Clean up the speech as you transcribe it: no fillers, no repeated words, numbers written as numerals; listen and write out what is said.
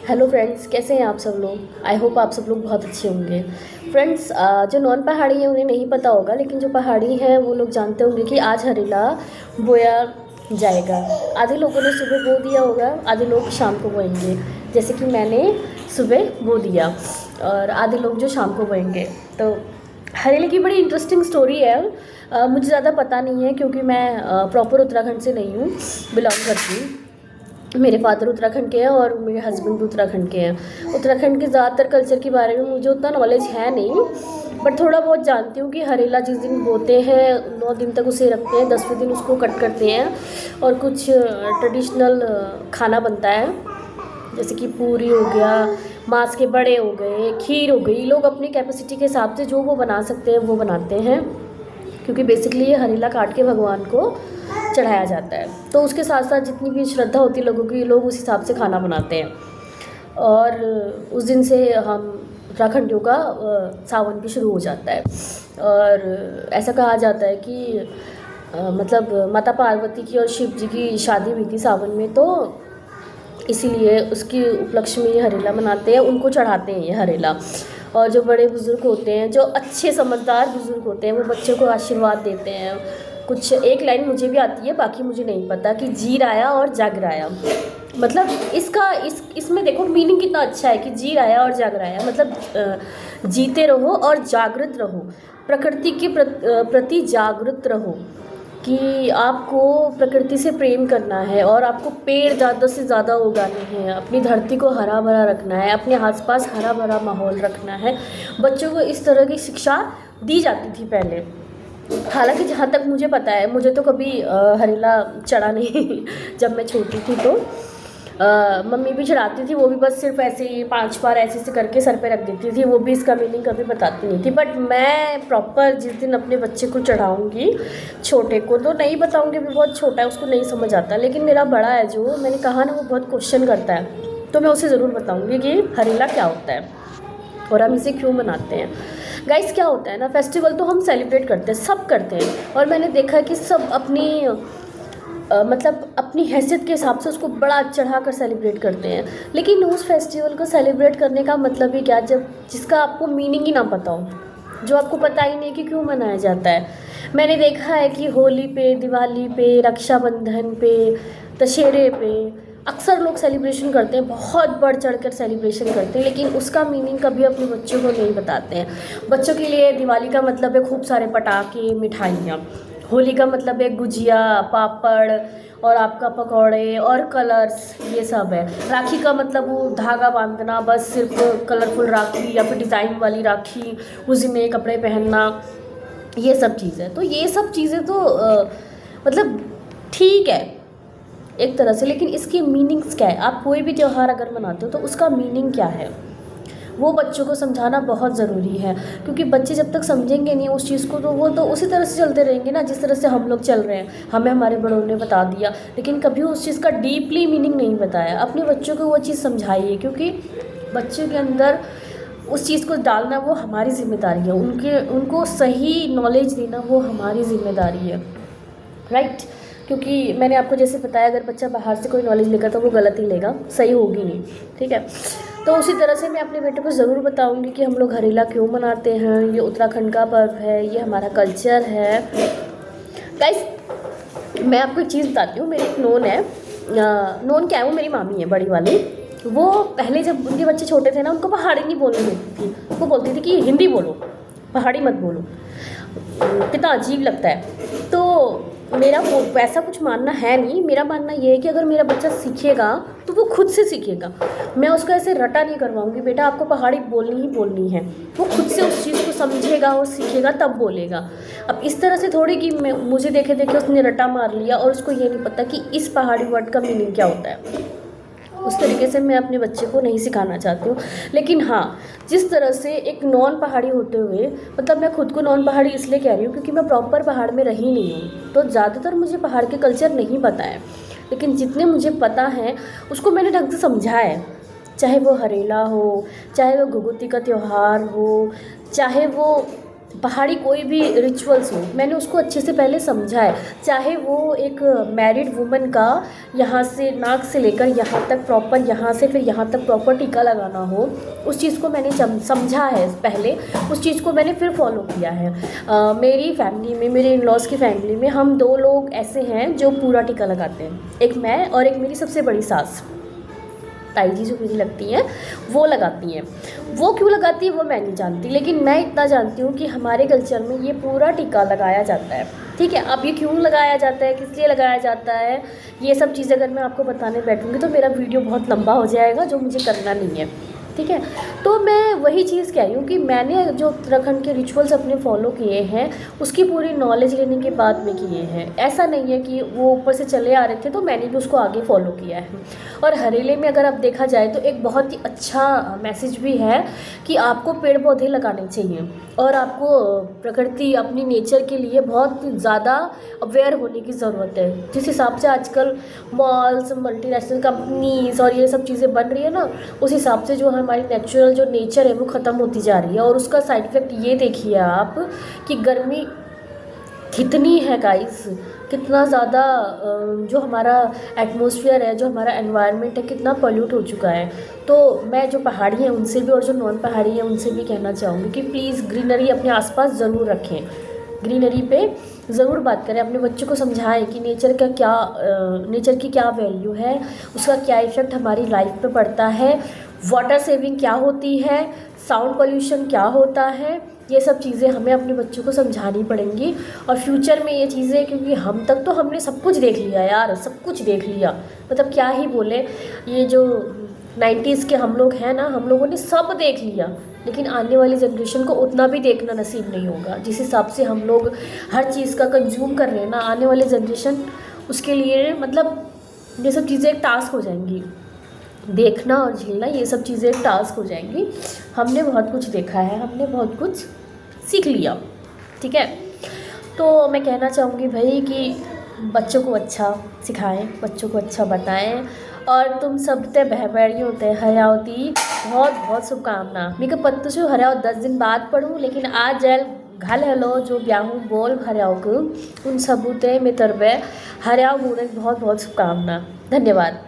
Hello friends, कैसे हैं आप सब लोग। आई होप आप सब लोग बहुत अच्छे होंगे। फ्रेंड्स, जो नॉन पहाड़ी हैं उन्हें नहीं पता होगा, लेकिन जो पहाड़ी हैं वो लोग जानते होंगे कि आज हरेला बोया जाएगा। आधे लोगों ने सुबह बो दिया होगा, आधे लोग शाम को बोएंगे। जैसे कि मैंने सुबह बो दिया और आधे लोग जो शाम को बोएंगे। तो हरेले की बड़ी इंटरेस्टिंग स्टोरी है। मुझे ज़्यादा पता नहीं है क्योंकि मैं प्रॉपर उत्तराखंड से नहीं हूँ, बिलोंग करती हूँ। मेरे फादर उत्तराखंड के हैं और मेरे हस्बैंड भी उत्तराखंड के हैं। उत्तराखंड के ज़्यादातर कल्चर के बारे में मुझे उतना नॉलेज है नहीं, बट थोड़ा बहुत जानती हूँ कि हरेला जिस दिन बोते हैं 9 दिन तक उसे रखते हैं, 10वें दिन उसको कट करते हैं और कुछ ट्रेडिशनल खाना बनता है, जैसे कि पूरी हो गया, मांस के बड़े हो गए, खीर हो गई। लोग अपनी कैपेसिटी के हिसाब से जो वो बना सकते हैं वो बनाते हैं, क्योंकि बेसिकली ये हरेला काट के भगवान को चढ़ाया जाता है। तो उसके साथ साथ जितनी भी श्रद्धा होती है लोगों की, लोग उस हिसाब से खाना बनाते हैं। और उस दिन से हम उत्तराखंडियों का सावन भी शुरू हो जाता है। और ऐसा कहा जाता है कि मतलब माता पार्वती की और शिव जी की शादी हुई थी सावन में, तो इसीलिए उसकी उपलक्ष्य में ये हरेला मनाते हैं, उनको चढ़ाते हैं ये हरेला। और जो बड़े बुज़ुर्ग होते हैं, जो अच्छे समझदार बुज़ुर्ग होते हैं, वो बच्चों को आशीर्वाद देते हैं। कुछ एक लाइन मुझे भी आती है, बाकी मुझे नहीं पता, कि जी राया और जाग राया। मतलब इसमें देखो मीनिंग कितना अच्छा है कि जी राया और जाग राया, मतलब जीते रहो और जागृत रहो, प्रकृति के प्रति जागृत रहो, कि आपको प्रकृति से प्रेम करना है और आपको पेड़ ज़्यादा से ज़्यादा उगाने हैं, अपनी धरती को हरा भरा रखना है, अपने आसपास हरा भरा माहौल रखना है। बच्चों को इस तरह की शिक्षा दी जाती थी पहले। हालांकि जहाँ तक मुझे पता है, मुझे तो कभी हरेला चढ़ा नहीं जब मैं छोटी थी तो मम्मी भी चढ़ाती थी, वो भी बस सिर्फ ऐसे ही 5 बार ऐसे करके सर पे रख देती थी, वो भी इसका मीनिंग कभी बताती नहीं थी। बट मैं प्रॉपर जिस दिन अपने बच्चे को चढ़ाऊँगी, छोटे को तो नहीं बताऊँगी, भी बहुत छोटा है उसको नहीं समझ आता, लेकिन मेरा बड़ा है जो मैंने कहा ना, वो बहुत क्वेश्चन करता है, तो मैं उसे ज़रूर बताऊँगी कि हरेला क्या होता है और हम इसे क्यों मनाते हैं। गाइस, क्या होता है ना, फेस्टिवल तो हम सेलिब्रेट करते हैं, सब करते हैं, और मैंने देखा है कि सब अपनी मतलब अपनी हैसियत के हिसाब से उसको बड़ा चढ़ा कर सेलिब्रेट करते हैं। लेकिन उस फेस्टिवल को सेलिब्रेट करने का मतलब ही क्या, जब जिसका आपको मीनिंग ही ना पता हो, जो आपको पता ही नहीं कि क्यों मनाया जाता है। मैंने देखा है कि होली पे, दिवाली पे, रक्षाबंधन पे, दशहरे पे अक्सर लोग सेलिब्रेशन करते हैं, बहुत बढ़ चढ़ कर सेलिब्रेशन करते हैं, लेकिन उसका मीनिंग कभी अपने बच्चों को नहीं बताते हैं। बच्चों के लिए दिवाली का मतलब है खूब सारे पटाखे, मिठाइयाँ। होली का मतलब है गुजिया, पापड़ और आपका पकौड़े और कलर्स, ये सब है। राखी का मतलब वो धागा बांधना, बस सिर्फ कलरफुल राखी या फिर डिज़ाइन वाली राखी, उसी में कपड़े पहनना, ये सब चीज़ है। तो ये सब चीज़ें तो मतलब ठीक है एक तरह से, लेकिन इसकी मीनिंग्स क्या है। आप कोई भी त्यौहार अगर मनाते हो तो उसका मीनिंग क्या है, वो बच्चों को समझाना बहुत ज़रूरी है, क्योंकि बच्चे जब तक समझेंगे नहीं उस चीज़ को, तो वो तो उसी तरह से चलते रहेंगे ना जिस तरह से हम लोग चल रहे हैं। हमें हमारे बड़ों ने बता दिया, लेकिन कभी उस चीज़ का डीपली मीनिंग नहीं बताया। अपने बच्चों को वो चीज़ समझाइए, क्योंकि बच्चों के अंदर उस चीज़ को डालना वो हमारी ज़िम्मेदारी है, उनको सही नॉलेज देना वो हमारी ज़िम्मेदारी है, राइट। क्योंकि मैंने आपको जैसे बताया, अगर बच्चा बाहर से कोई नॉलेज लेगा तो वो गलत ही लेगा, सही होगी नहीं, ठीक है। तो उसी तरह से मैं अपने बेटे को ज़रूर बताऊंगी कि हम लोग हरेला क्यों मनाते हैं। ये उत्तराखंड का पर्व है, ये हमारा कल्चर है। गाइस, मैं आपको एक चीज़ बताती हूँ। मेरी एक नोन है, नोन क्या है, वो मेरी मामी है बड़ी वाली। वो पहले जब उनके बच्चे छोटे थे ना, उनको पहाड़ी नहीं बोलने देती थी, वो बोलती थी कि हिंदी बोलो, पहाड़ी मत बोलो। कितना अजीब लगता है। तो मेरा वो वैसा कुछ मानना है नहीं। मेरा मानना ये है कि अगर मेरा बच्चा सीखेगा तो वो खुद से सीखेगा। मैं उसको ऐसे रटा नहीं करवाऊंगी, बेटा आपको पहाड़ी बोलनी ही बोलनी है। वो खुद से उस चीज़ को समझेगा और सीखेगा तब बोलेगा। अब इस तरह से थोड़ी कि मैं मुझे देखे देखे उसने रटा मार लिया और उसको ये नहीं पता कि इस पहाड़ी वर्ड का मीनिंग क्या होता है। उस तरीके से मैं अपने बच्चे को नहीं सिखाना चाहती हूँ। लेकिन हाँ, जिस तरह से एक नॉन पहाड़ी होते हुए, मतलब मैं खुद को नॉन पहाड़ी इसलिए कह रही हूँ क्योंकि मैं प्रॉपर पहाड़ में रही नहीं हूँ, तो ज़्यादातर मुझे पहाड़ के कल्चर नहीं पता है। लेकिन जितने मुझे पता है उसको मैंने ढंग से समझा है। चाहे वो हरेला हो, चाहे वो घुघुती का त्यौहार हो, चाहे वो पहाड़ी कोई भी रिचुअल्स हो, मैंने उसको अच्छे से पहले समझा है। चाहे वो एक मैरिड वुमन का यहाँ से नाक से लेकर यहाँ तक प्रॉपर, यहाँ से फिर यहाँ तक प्रॉपर टीका लगाना हो, उस चीज़ को मैंने समझा है पहले, उस चीज़ को मैंने फिर फॉलो किया है। मेरी फैमिली में, मेरे इन लॉज़ की फैमिली में हम 2 लोग ऐसे हैं जो पूरा टीका लगाते हैं, एक मैं और एक मेरी सबसे बड़ी सास, ताई जी जो मुझे लगती हैं, वो लगाती हैं। वो क्यों लगाती है वो मैं नहीं जानती, लेकिन मैं इतना जानती हूँ कि हमारे कल्चर में ये पूरा टीका लगाया जाता है। ठीक है, अब ये क्यों लगाया जाता है, किस लिए लगाया जाता है, ये सब चीज़ें अगर मैं आपको बताने बैठूँगी तो मेरा वीडियो बहुत लंबा हो जाएगा, जो मुझे करना नहीं है। ठीक है, तो मैं वही चीज़ कह रही हूँ कि मैंने जो उत्तराखंड के रिचुअल्स अपने फॉलो किए हैं, उसकी पूरी नॉलेज लेने के बाद में किए हैं। ऐसा नहीं है कि वो ऊपर से चले आ रहे थे तो मैंने भी उसको आगे फॉलो किया है। और हरेले में अगर आप देखा जाए तो एक बहुत ही अच्छा मैसेज भी है कि आपको पेड़ पौधे लगाने चाहिए और आपको प्रकृति, अपनी नेचर के लिए बहुत ज़्यादा अवेयर होने की ज़रूरत है। जिस हिसाब से आजकल मॉल्स, मल्टीनेशनल कंपनीज़ और ये सब चीज़ें बन रही है ना, उस हिसाब से जो हमारी नेचुरल जो नेचर है वो ख़त्म होती जा रही है। और उसका साइड इफ़ेक्ट ये देखिए आप कि गर्मी कितनी है गाइस, कितना ज़्यादा जो हमारा एटमॉस्फेयर है, जो हमारा एनवायरनमेंट है, कितना पॉल्यूट हो चुका है। तो मैं जो पहाड़ी हैं उनसे भी और जो नॉन पहाड़ी हैं उनसे भी कहना चाहूँगी कि प्लीज़ ग्रीनरी अपने आसपास ज़रूर रखें, ग्रीनरी पे ज़रूर बात करें, अपने बच्चों को समझाएं कि नेचर का क्या नेचर की क्या वैल्यू है, उसका क्या इफ़ेक्ट हमारी लाइफ पे पड़ता है, वाटर सेविंग क्या होती है, साउंड पोल्यूशन क्या होता है। ये सब चीज़ें हमें अपने बच्चों को समझानी पड़ेंगी। और फ्यूचर में ये चीज़ें, क्योंकि हम तक तो हमने सब कुछ देख लिया यार, सब कुछ देख लिया, मतलब क्या ही बोले, ये जो 90s के हम लोग हैं ना, हम लोगों ने सब देख लिया, लेकिन आने वाली जनरेशन को उतना भी देखना नसीब नहीं होगा। जिस हिसाब से हम लोग हर चीज़ का कंज्यूम कर रहे हैं ना, आने वाली जनरेशन उसके लिए मतलब ये सब चीज़ें एक टास्क हो जाएंगी, देखना और झेलना, ये सब चीज़ें एक टास्क हो जाएंगी। हमने बहुत कुछ देखा है, हमने बहुत कुछ सीख लिया। ठीक है, तो मैं कहना चाहूँगी भाई कि बच्चों को अच्छा सिखाएं, बच्चों को अच्छा बताएं। और तुम सब ते बहबैड़ियों ते हरियावती बहुत बहुत शुभकामना। मेरे को पत्तू से हरियाव 10 दिन बाद पढ़ूँ, लेकिन आज जैल घल हेलो जो ब्याहूँ बोल हरियाव को उन सबूते में तरबे हरियाव होने बहुत बहुत शुभकामना। धन्यवाद।